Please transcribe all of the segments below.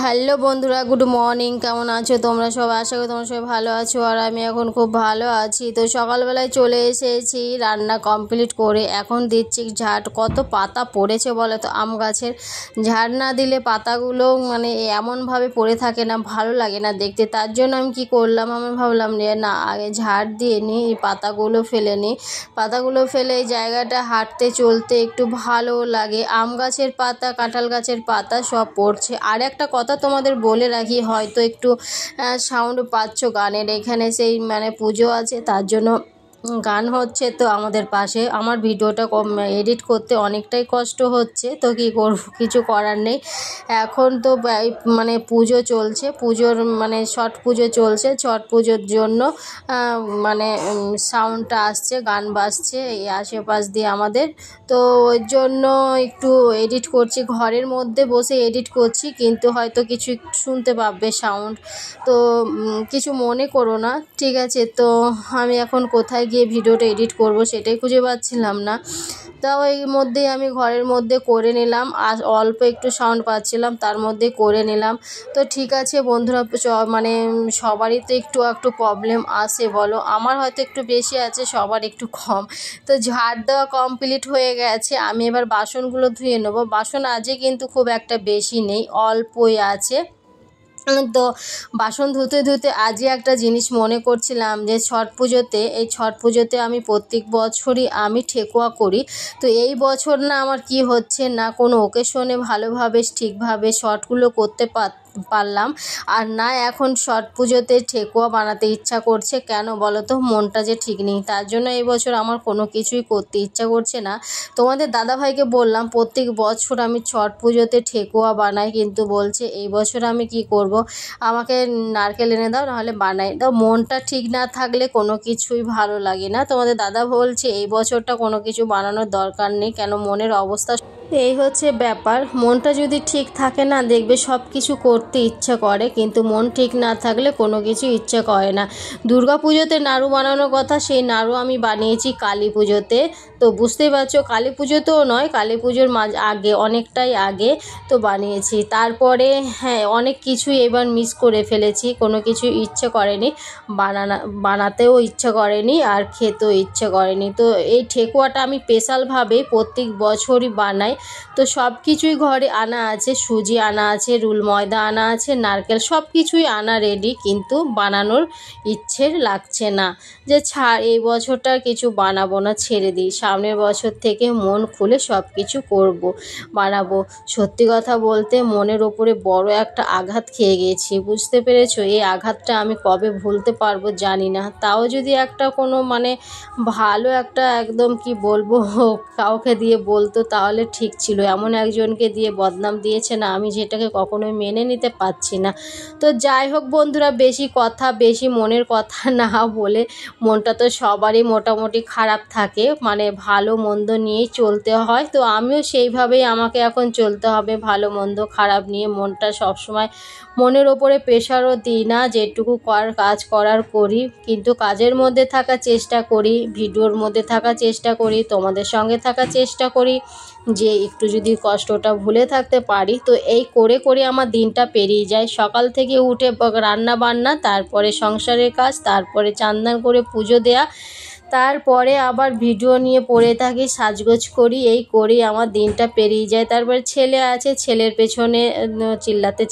Hello বন্ধুরা, good morning. কেমন আছো তোমরা সবাই? আশা করি তোমরা সবাই ভালো আছো, আর আমি এখন খুব ভালো আছি। তো সকালবেলায় চলে এসেছি রান্না কমপ্লিট করে, এখন দিচ্ছি ঝাঁট। কত পাতা পড়েছে বলে তো আম গাছের, ঝাঁট না দিলে পাতাগুলো মানে এমনভাবে পড়ে থাকে না, ভালো লাগে না দেখতে। তার জন্য আমি কি করলাম, আমি ভাবলাম যে না, আগে ঝাঁট দিয়ে নিই, এই পাতাগুলো ফেলে নিই। পাতাগুলো ফেলে এই জায়গাটা হাঁটতে চলতে একটু ভালো লাগে। আম গাছের পাতা, কাঁঠাল গাছের পাতা সব পড়ছে। আর একটা কথা তোমাদের বলে রাখি, হয়তো একটু সাউন্ড পাচ্ছ গানের, এখানে সেই মানে পুজো আছে, তার জন্য গান হচ্ছে। তো আমাদের পাশে আমার ভিডিওটা এডিট করতে অনেকটাই কষ্ট হচ্ছে, তো কী করব, কিছু করার নেই। এখন তো মানে পুজো চলছে, পুজোর মানে ছট পুজো চলছে, ছট পুজোর জন্য মানে সাউন্ডটা আসছে, গান বাজছে এই আশেপাশ দিয়ে আমাদের। তো ওই জন্য একটু এডিট করছি, ঘরের মধ্যে বসে এডিট করছি, কিন্তু হয়তো কিছু শুনতে পাবে সাউন্ড, তো কিছু মনে করো না, ঠিক আছে? তো আমি এখন কোথায় গিয়ে ভিডিওটা এডিট করব সেটাই খুঁজে পাচ্ছিলাম না। তাও এই মধ্যেই আমি ঘরের মধ্যে করে নিলাম, আর অল্প একটু সাউন্ড পাচ্ছিলাম, তার মধ্যে করে নিলাম। তো ঠিক আছে বন্ধুরা, মানে সবারই তো একটু একটু প্রবলেম আসে বলো, আমার হয়তো একটু বেশি আছে, সবার একটু কম। তো ঝাড় দেওয়া কমপ্লিট হয়ে গেছে, আমি এবার বাসনগুলো ধুয়ে নেবো। বাসন আজকে কিন্তু খুব একটা বেশি নেই, অল্পই আছে। তো বাসন ধুতে ধুতে আজই একটা জিনিস মনে করছিলাম যে এই ছট পুজোতে আমি প্রত্যেক বছরই আমি ঠেকুয়া করি। তো এই বছর না আমার কি হচ্ছে না, কোনো ওকেশনে ভালোভাবে ঠিকভাবে ছটগুলো করতে পারলাম, আর না এখন ছট পুজোতে ঠেকুয়া বানাতে ইচ্ছা করছে। কেন বলো তো, মনটা যে ঠিক নেই, তার জন্য এই বছর আমার কোনো কিছুই করতে ইচ্ছা করছে না। তোমাদের দাদাভাইকে বললাম প্রত্যেক বছর আমি ছট পুজোতে ঠেকুয়া বানাই, কিন্তু বলছে এই বছর আমি কি করব, আমাকে নারকেল এনে দাও, নাহলে বানাই দাও। মনটা ঠিক না থাকলে কোনো কিছুই ভালো লাগে না। তোমাদের দাদা বলছে এই বছরটা কোনো কিছু বানানোর দরকার নেই, কেন মনের অবস্থা এই হচ্ছে ব্যাপার। মনটা যদি ঠিক থাকে না, দেখবে সব কিছু করতে ইচ্ছা করে, কিন্তু মন ঠিক না থাকলে কোনো কিছু ইচ্ছা করে না। দুর্গা পুজোতে নাড়ু বানানোর কথা, সেই নাড়ু আমি বানিয়েছি কালী পুজোতে। তো বুঝতেই পারছো, কালী পুজোতেও নয়, কালী পুজোর আগে, অনেকটাই আগে তো বানিয়েছি। তারপরে হ্যাঁ, অনেক কিছুই এবার মিস করে ফেলেছি, কোনো কিছু ইচ্ছে করেনি, বানাতেও ইচ্ছে করেনি, আর খেতেও ইচ্ছে করেনি। তো এই ঠেকুয়াটা আমি স্পেশালভাবে প্রত্যেক বছরই বানাই। তো সব কিছুই ঘরে আনা আছে, সুজি আনা আছে, রুল ময়দা আনা আছে, নারকেল, সব কিছুই আনা রেডি, কিন্তু বানানোর ইচ্ছে লাগছে না, যে ছাড়, এই বছরটা কিছু বানাবো না, ছেড়ে দিই, সামনের বছর থেকে মন খুলে সব কিছু বানাবো। সত্যি কথা বলতে মনের ওপরে বড় একটা আঘাত খেয়ে গেছি, বুঝতে পেরেছো? এই আঘাতটা আমি কবে ভুলতে পারবো জানি না। তাও যদি একটা কোনো মানে ভালো একটা একদম কি বলবো কাউকে দিয়ে বলতো তাহলে ঠিক ছিল, এমন একজনকে দিয়ে বদনাম দিয়েছে না, আমি যেটাকে কখনোই মেনে নিতে পারছি না। তো যাই হোক বন্ধুরা, বেশি মনের কথা না বলে, মনটা তো সবারই মোটামুটি খারাপ থাকে, মানে ভালো মন্দ নিয়েই চলতে হয়। তো আমিও সেইভাবেই আমাকে এখন চলতে হবে, ভালো মন্দ খারাপ নিয়ে। মনটা সবসময় মনের ওপরে প্রেশারও দিই না, যেটুকু কাজ করার করি, কিন্তু কাজের মধ্যে থাকার চেষ্টা করি, ভিডিওর মধ্যে থাকার চেষ্টা করি, তোমাদের সঙ্গে থাকার চেষ্টা করি, যে একটু যদি কষ্টটা ভুলে থাকতে পারি। তো এই করে করে আমার দিনটা পেরিয়ে যায়। সকাল থেকে উঠে রান্না বান্না, তারপরে সংসারের কাজ, তারপরে চান করে পুজো দেয়া, তারপরে আবার ভিডিও নিয়ে পড়ে থাকি, সাজগোজ করি, এই করেই আমার দিনটা পেরিয়ে যায়। তারপরে ছেলে আছে, ছেলের পেছনে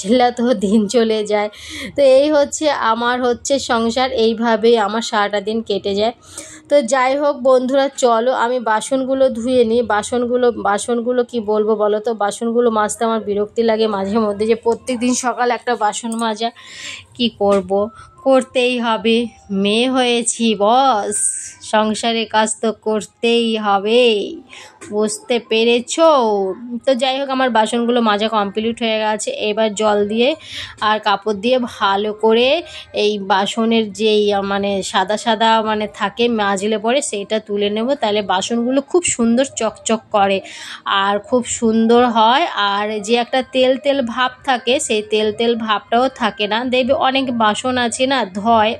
চিল্লাতেও দিন চলে যায়। তো এই হচ্ছে আমার সংসার, এইভাবেই আমার সারাটা দিন কেটে যায়। তো যাই হোক বন্ধুরা, চলো আমি বাসনগুলো ধুয়ে নিই। বাসনগুলো কি বলবো বলো তো, বাসনগুলো মাজতে আমার বিরক্তি লাগে মাঝে মধ্যে, যে প্রত্যেক দিন সকাল একটা বাসন মাজা, কি করব, করতেই হবে, মেয়ে হয়েছি বস, সংসারের কাজ তো করতেই হবে, বুঝতে পেরেছো? তো যাই হোক, আমার বাসনগুলো মাজা কমপ্লিট হয়ে গেছে। এবার জল দিয়ে আর কাপড় দিয়ে ভালো করে এই বাসনের যেই মানে সাদা সাদা মানে থাকে মাজলে পরে, সেইটা তুলে নেব, তাহলে বাসনগুলো খুব সুন্দর চকচক করে আর খুব সুন্দর হয়। আর যে একটা তেল তেল ভাব থাকে, সেই তেল তেল ভাবটাও থাকে না। দেখবে অনেক বাসন আছে না, ধয়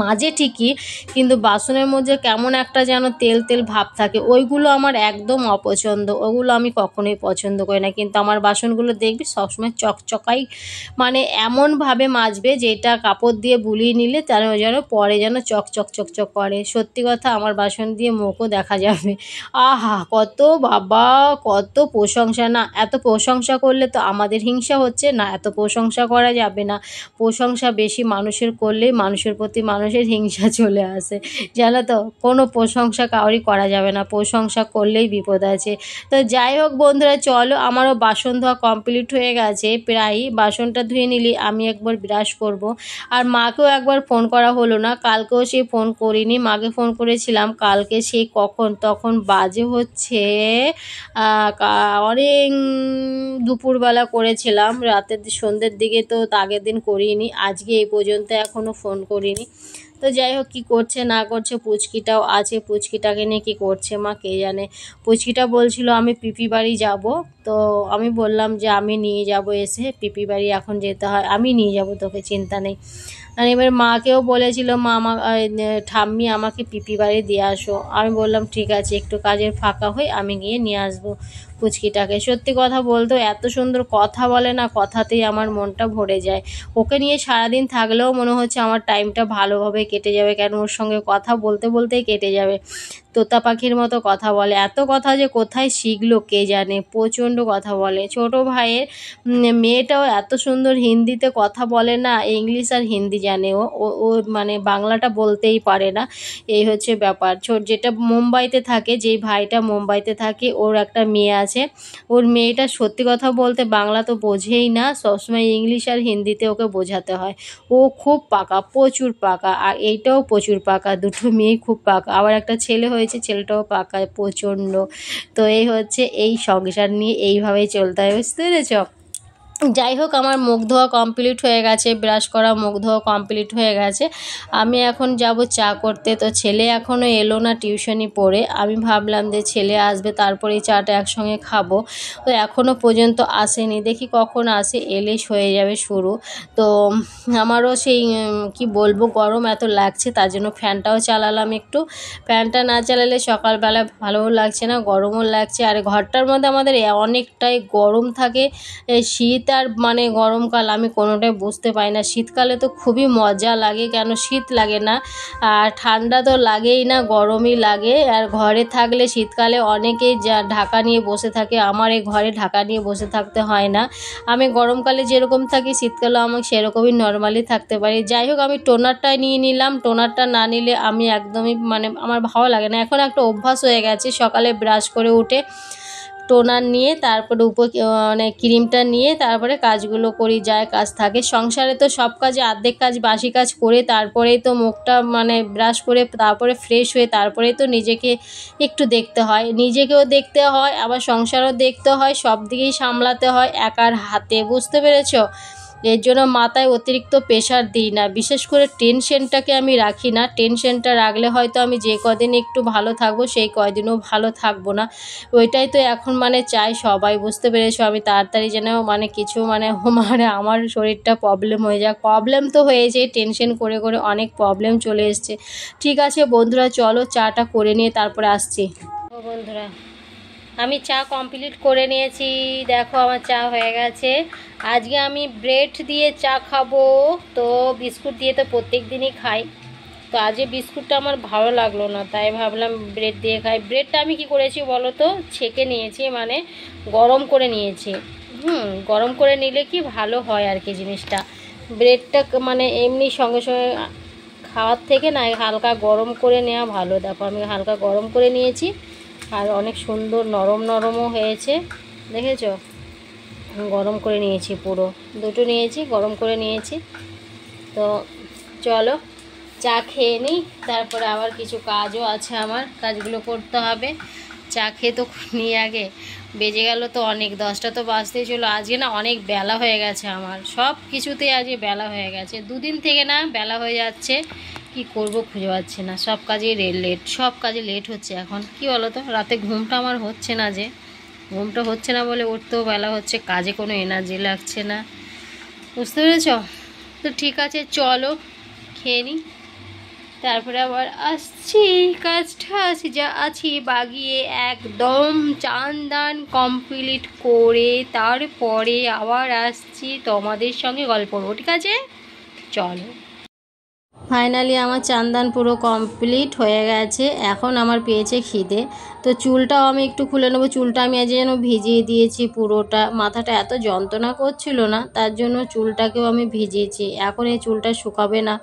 মাঝে ঠিকই, কিন্তু বাসনের মধ্যে কেমন একটা যেন তেল তেল ভাব থাকে, ওইগুলো আমার একদম অপছন্দ, ওগুলো আমি কখনোই পছন্দ করি না। কিন্তু আমার বাসনগুলো দেখবি সবসময় চকচকাই, মানে এমনভাবে মাজবে যেটা কাপড় দিয়ে বুলিয়ে নিলে তার যেন পরে যেন চকচক চকচক করে। সত্যি কথা, আমার বাসন দিয়ে মুখও দেখা যাবে। আহা, কত বাবা, কত প্রশংসা! না, এত প্রশংসা করলে তো আমাদের হিংসা হচ্ছে না, এত প্রশংসা করা যাবে না। প্রশংসা বেশি মানুষের করলেই মানুষের প্রতি মানুষের হিংসা চলে আসে, জানো তো। কোনো প্রশংসা কাউরই করা যাবে না, প্রশংসা করলেই বিপদ আছে। তো যাই হোক বন্ধুরা, চলো, আমারও বাসন ধোয়া কমপ্লিট হয়ে গেছে প্রায়। বাসনটা ধুয়ে নিলি, আমি একবার ব্রাশ করব। আর মাকেও একবার ফোন করা হলো না, কালকেও সে ফোন করিনি। মাকে ফোন করেছিলাম কালকে, সেই কখন, তখন বাজে হচ্ছে অনেক দুপুরবেলা করেছিলাম, রাতের সন্ধ্যের দিকে, তো আগের দিন করিনি, আজকে এই পর্যন্ত এখনও ফোন করিনি। তো যাই হোক, কী করছে না করছে, পুচকিটাও আছে, পুচকিটাকে নিয়ে কী করছে মা কে জানে। পুচকিটা বলছিল আমি পিপি বাড়ি যাব, তো আমি বললাম যে আমি নিয়ে যাব, এসে পিপি বাড়ি এখন যেতে হয়, আমি নিয়ে যাব, তোকে চিন্তা নেই। আর এবার মাকেও বলেছিল মা ঠাম্মি আমাকে পিপি বাড়ি দিয়ে আসো। আমি বললাম ঠিক আছে, একটু কাজের ফাঁকা হই, আমি গিয়ে নিয়ে আসবো পুচকিটাকে। সত্যি কথা বলতো এত সুন্দর কথা বলে না, কথাতেই আমার মনটা ভরে যায়। ওকে নিয়ে সারাদিন থাকলেও মনে হচ্ছে আমার টাইমটা ভালোভাবে কেটে যাবে, কেন ওর সঙ্গে কথা বলতে বলতেই কেটে যাবে। তোতা পাখির মতো কথা বলে, এত কথা যে কোথায় শিখলো কে জানে, প্রচণ্ড কথা বলে। ছোট ভাইয়ের মেয়েটাও এত সুন্দর হিন্দিতে কথা বলে না, ইংলিশ আর হিন্দি জানে। ও ও মানে বাংলাটা বলতেই পারে না, এই হচ্ছে ব্যাপার। যেটা মুম্বাইতে থাকে, যেই ভাইটা মুম্বাইতে থাকে, ওর একটা মেয়ে আছে। ওর মেয়েটা সত্যি কথা বলতে বাংলা তো বোঝেই না, সবসময় ইংলিশ আর হিন্দিতে ওকে বোঝাতে হয়। ও খুব পাকা, প্রচুর পাকা, আর এইটাও প্রচুর পাকা, দুটো মেয়েই খুব পাকা। আবার একটা ছেলে হয়েছে, ছেলেটাও পাকা প্রচণ্ড। তো এই হচ্ছে, এই সংসার নিয়ে এইভাবেই চলতে হয়, বুঝতে পেরেছ। যাই হোক, আমার মুখ ধোয়া কমপ্লিট হয়ে গেছে, ব্রাশ করা, মুখ ধোয়া কমপ্লিট হয়ে গেছে। আমি এখন যাব চা করতে। তো ছেলে এখনও এলো না টিউশনি পড়ে, আমি ভাবলাম যে ছেলে আসবে তারপরেই চাটা একসঙ্গে খাবো। তো এখনও পর্যন্ত আসেনি, দেখি কখন আসে, এলেই হয়ে যাবে শুরু। তো আমারও সেই কি বলবো, গরম এত লাগছে, তার জন্য ফ্যানটাও চালালাম একটু। ফ্যানটা না চালালে সকালবেলা ভালোও লাগছে না, গরমও লাগছে। আর ঘরটার মধ্যে আমাদের অনেকটাই গরম থাকে। শীত আর মানে গরমকাল আমি কোনোটাই বুঝতে পারি না। শীতকালে তো খুবই মজা লাগে, কেন শীত লাগে না, আর ঠান্ডা তো লাগেই না, গরমই লাগে। আর ঘরে থাকলে শীতকালে অনেকেই ঢাকা নিয়ে বসে থাকে, আমার এই ঘরে ঢাকা নিয়ে বসে থাকতে হয় না। আমি গরমকালে যেরকম থাকি শীতকালেও আমি সেরকমই নর্মালি থাকতে পারি। যাই হোক, আমি টোনারটাই নিয়ে নিলাম, টোনারটা না নিলে আমি একদমই মানে আমার ভালো লাগে না। এখন একটা অভ্যাস হয়ে গেছে, সকালে ব্রাশ করে উঠে টোনার নিয়ে তারপরে মানে ক্রিমটা নিয়ে তারপরে কাজগুলো করি, যায় কাজ থাকে সংসারে। তো সব কাজে অর্ধেক কাজ বাসি কাজ করে তারপরেই তো মুখটা মানে ব্রাশ করে তারপরে ফ্রেশ হয়ে তারপরেই তো নিজেকে একটু দেখতে হয়, নিজেকেও দেখতে হয়, আবার সংসারও দেখতে হয়, সব দিকেই সামলাতে হয় একার হাতে, বুঝতে পেরেছো। এর জন্য মাথায় অতিরিক্ত প্রেশার দিই না, বিশেষ করে টেনশনটাকে আমি রাখি না। টেনশনটা রাখলে হয়তো আমি যে কদিন একটু ভালো থাকবো সেই কয়দিনও ভালো থাকবো না। ওইটাই তো এখন মানে চাই সবাই, বুঝতে পেরেছো। আমি তাড়াতাড়ি যেন মানে কিছু মানে আমার শরীরটা প্রবলেম হয়ে যাক, প্রবলেম তো হয়েছে, টেনশন করে করে অনেক প্রবলেম চলে এসছে। ঠিক আছে বন্ধুরা, চলো চাটা করে নিয়ে তারপরে আসছি। ও বন্ধুরা, আমি চা কমপ্লিট করে নিয়েছি, দেখো আমার চা হয়ে গেছে। আজকে আমি ব্রেড দিয়ে চা খাবো, তো বিস্কুট দিয়ে তো প্রত্যেক দিনই খাই, তো আজকে বিস্কুটটা আমার ভালো লাগলো না, তাই ভাবলাম ব্রেড দিয়ে খাই। ব্রেডটা আমি কি করেছি বলো তো, ছেঁকে নিয়েছি, মানে গরম করে নিয়েছি। গরম করে নিলে কি ভালো হয় আর কি জিনিসটা। ব্রেডটা মানে এমনি সঙ্গে সঙ্গে খাওয়ার থেকে না হালকা গরম করে নেওয়া ভালো। দেখো আমি হালকা গরম করে নিয়েছি, আর অনেক সুন্দর নরম নরমও হয়েছে, দেখেছো। গরম করে নিয়েছি, পুরো দুটো নিয়েছি, গরম করে নিয়েছি। তো চলো চা খেয়ে নিই, তারপরে আবার কিছু কাজও আছে, আমার কাজগুলো করতে হবে। চা খেয়ে তো নিয়ে আগে বেজে গেল তো অনেক, 10টা তো বাজতেই চলো। আজকে না অনেক বেলা হয়ে গেছে, আমার সব কিছুতেই আজকে বেলা হয়ে গেছে, দুদিন থেকে না বেলা হয়ে যাচ্ছে। কি করব খুঁজে পাচ্ছি না, সব কাজে লেট, সব কাজে লেট হচ্ছে। এখন কি বলো তো, রাতে ঘুমটা আমার হচ্ছে না, যে ঘুমটা হচ্ছে না বলে উঠতেও বেলা হচ্ছে, কাজে কোনো এনার্জি লাগছে না, বুঝতে পেরেছ। তো ঠিক আছে চলো খেয়ে নিই। তারপরে আবার আসছি কাজটা যা আছি বাগিয়ে একদম চান দান কমপ্লিট করে তারপরে আবার আসছি তোমাদের সঙ্গে গল্প করবো, ঠিক আছে? চলো। ফাইনালি আমার চান্দান পুরো কমপ্লিট হয়ে গেছে। এখন আমার পেয়েছে খিদে, তো চুলটাও আমি একটু খুলে নেবো। চুলটা আমি আজ যেন ভিজিয়ে দিয়েছি পুরোটা, মাথাটা এত যন্ত্রণা করছিল না, তার জন্য চুলটাকেও আমি ভিজিয়েছি। এখন এই চুলটা শুকাবে না,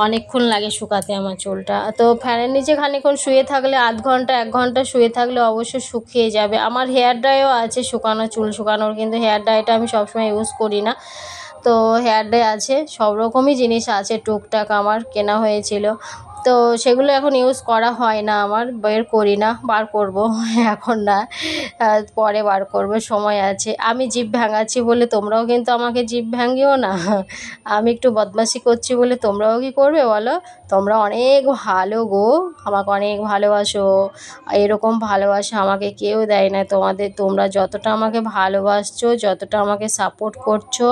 অনেকক্ষণ লাগে শুকাতে আমার চুলটা। তো ফ্যানের নিচে খানিকক্ষণ শুয়ে থাকলে, আধ ঘন্টা 1 ঘন্টা শুয়ে থাকলে অবশ্যই শুকিয়ে যাবে। আমার হেয়ার ড্রাইও আছে শুকানো, চুল শুকানোর, কিন্তু হেয়ার ড্রাইটা আমি সবসময় ইউজ করি না। তো হেয়ার ড্রাই আছে, সব রকমই জিনিস আছে, টুকটাক আমার কেনা হয়েছিল, তো সেগুলো এখন ইউজ করা হয় না, আমার বের করি না, বার করব এখন না, পরে বার করব, সময় আছে। আমি জিভ ভাঙাচ্ছি বলে তোমরাও কিন্তু আমাকে জিভ ভাঙিও না। আমি একটু বদমাশি করছি বলে তোমরাও কি করবে বলো? তোমরা অনেক ভালো গো, আমাকে অনেক ভালোবাসো, এরকম ভালোবাসা আমাকে কেউ দেয় না। তোমরা যতটা আমাকে ভালোবাসছো, যতটা আমাকে সাপোর্ট করছো,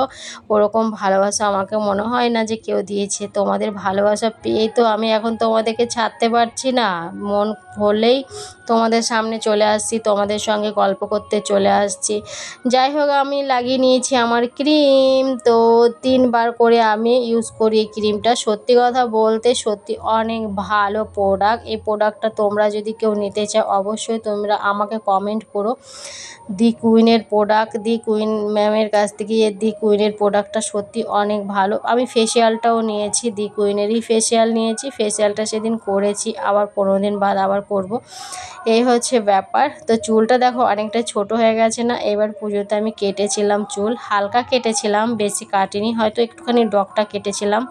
ওরকম ভালোবাসা আমাকে মনে হয় না যে কেউ দিয়েছে। তোমাদের ভালোবাসা পেয়েই তো আমি এখন তোমাদেরকে ছাড়তে পারছি না। মন হলেই তোমাদের সামনে চলে আসছি, তোমাদের সঙ্গে গল্প করতে চলে আসছি। যাই হোক, আমি লাগিয়ে নিয়েছি আমার ক্রিম, তো 3 বার করে আমি ইউজ করি এই ক্রিমটা। সত্যি কথা বলতে সত্যি অনেক ভালো প্রোডাক্ট। এই প্রোডাক্টটা তোমরা যদি কেউ নিতে চাও অবশ্যই তোমরা আমাকে কমেন্ট করো। দি কুইনের প্রোডাক্ট, দি কুইন ম্যামের কাছ থেকে দি কুইনের প্রোডাক্টটা সত্যি অনেক ভালো। আমি ফেসিয়ালটাও নিয়েছি, দি কুইনেরই ফেসিয়াল নিয়েছি। ফেসিয়ালটা সেদিন করেছি, আবার 15 দিন বাদ আবার করব, এই হচ্ছে ব্যাপার। তো চুলটা দেখো অনেকটা ছোট হয়ে গেছে না? এবার পুজোতে আমি কেটেছিলাম চুল, হালকা কেটেছিলাম, বেশি কাটিনি, হয়তো একটুখানি ডগটা কেটেছিলাম,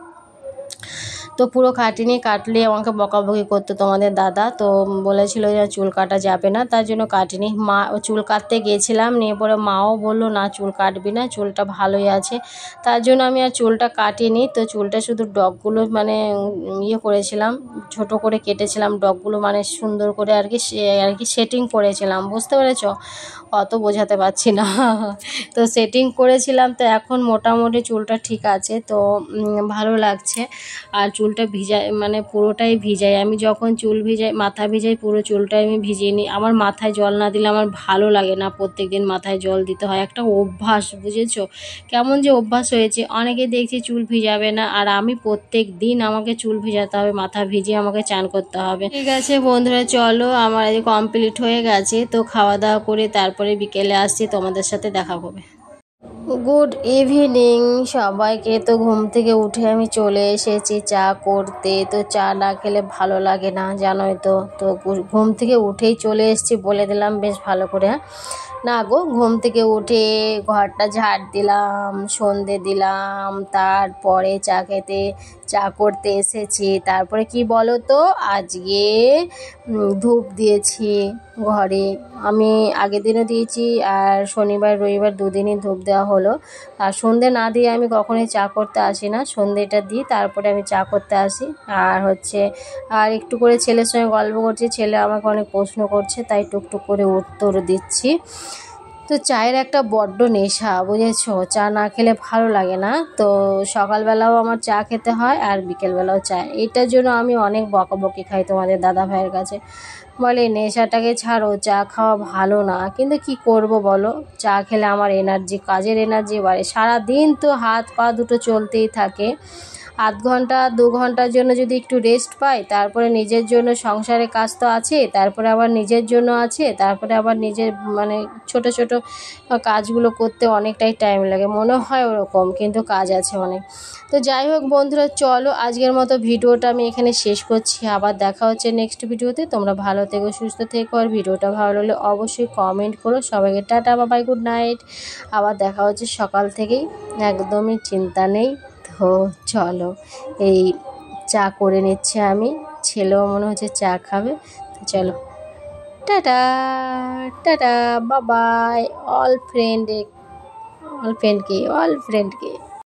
তো পুরো কাটিনি। কাটলে আমাকে বকাবকি করতো তোমাদের দাদা, তো বলেছিল যে চুল কাটা যাবে না, তার জন্য কাটিনি। মা চুল কাটতে গিয়েছিলাম, নিয়ে পরে মাও বললো না চুল কাটবি না, চুলটা ভালোই আছে, তার জন্য আমি আর চুলটা কাটিনি। তো চুলটা শুধু ডগগুলো মানে ইয়ে করেছিলাম, ছোট করে কেটেছিলাম ডগগুলো, মানে সুন্দর করে আর কি সেটিং করেছিলাম, বুঝতে পেরেছ? অত বোঝাতে পারছি না। তো সেটিং করেছিলাম, তো এখন মোটামুটি চুলটা ঠিক আছে, তো ভালো লাগছে। আর চুলটা ভিজাই, মানে পুরোটাই ভিজাই আমি, যখন চুল ভিজাই, মাথা ভিজাই, পুরো চুলটাই আমি ভিজিয়ে নিই। আমার মাথায় জল না দিলে আমার ভালো লাগে না, প্রত্যেক দিন মাথায় জল দিতে হয়, একটা অভ্যাস, বুঝেছো? কেমন যে অভ্যাস হয়েছে। অনেকে দেখছি চুল ভিজাবে না, আর আমি প্রত্যেক দিন আমাকে চুল ভিজাতে হবে, মাথা ভিজিয়ে আমাকে চান করতে হবে। ঠিক আছে বন্ধুরা, চলো আমার এই কমপ্লিট হয়ে গেছে, তো খাওয়া দাওয়া করে তারপরে বিকেলে আসছি, তোমাদের সাথে দেখা হবে। গুড ইভিনিং সবাইকে। তো ঘুম থেকে উঠে আমি চলে এসেছি চা করতে, তো চা না খেলে ভালো লাগে না, জানোই তো। তো ঘুম থেকে উঠেই চলে এসেছি, বলে দিলাম বেশ ভালো করে। না গো, ঘুম থেকে উঠে ঘরটা ঝাড় দিলাম, সন্ধে দিলাম, তারপরে চা করতে এসেছি। তারপরে কি বলো তো, আজকে ধূপ দিয়েছি ঘরে। আমি আগের দিনও দিয়েছি, আর শনিবার রবিবার 2 দিনই ধূপ দেওয়া হলো। আর সন্ধে না দিয়ে আমি কখনোই চা করতে আসি না, সন্ধেটা দিই তারপরে আমি চা করতে আসি। আর একটু করে ছেলের সঙ্গে গল্প করছি, ছেলে আমাকে অনেক প্রশ্ন করছে, তাই টুকটুক করে উত্তর দিচ্ছি। তো চায়ের একটা বড্ড নেশা, বুঝেছো? চা না খেলে ভালো লাগে না। তো সকালবেলাও আমার চা খেতে হয়, আর বিকেলবেলাও চা। এটার জন্য আমি অনেক বকাবকি খাই তোমাদের দাদা ভাইয়ের কাছে, বলে নেশাটাকে ছাড়ো, চা খাওয়া ভালো না। কিন্তু কি করব বলো, চা খেলে আমার এনার্জি, কাজের এনার্জি বাড়ে। সারাদিন তো হাত পা দুটো চলতেই থাকে, আধ ঘন্টা 2 ঘন্টার জন্য যদি একটু রেস্ট পাই, তারপরে নিজের জন্য সংসারের কাজ তো আছে, তারপরে আবার নিজের জন্য আছে, তারপরে আবার নিজের মানে ছোট ছোট কাজগুলো করতে অনেকটাই টাইম লাগে, মনে হয় ওরকম, কিন্তু কাজ আছে অনেক। তো যাই হোক বন্ধুরা, চলো আজকের মতো ভিডিওটা আমি এখানে শেষ করছি, আবার দেখা হচ্ছে নেক্সট ভিডিওতে। তোমরা ভালো থেকো, সুস্থ থেকো, আর ভিডিওটা ভালো লাগলে অবশ্যই কমেন্ট করো। সবাইকে টাটা, বাবাই, গুড নাইট। আবার দেখা হচ্ছে সকাল থেকেই, একদমই চিন্তা নেই। তো চলো, এই চা করে নিচ্ছে আমি, ছেলেও মনে হচ্ছে চা খাবে, তো চলো টাটা, টাটা, বাবাই, অল ফ্রেন্ডকে।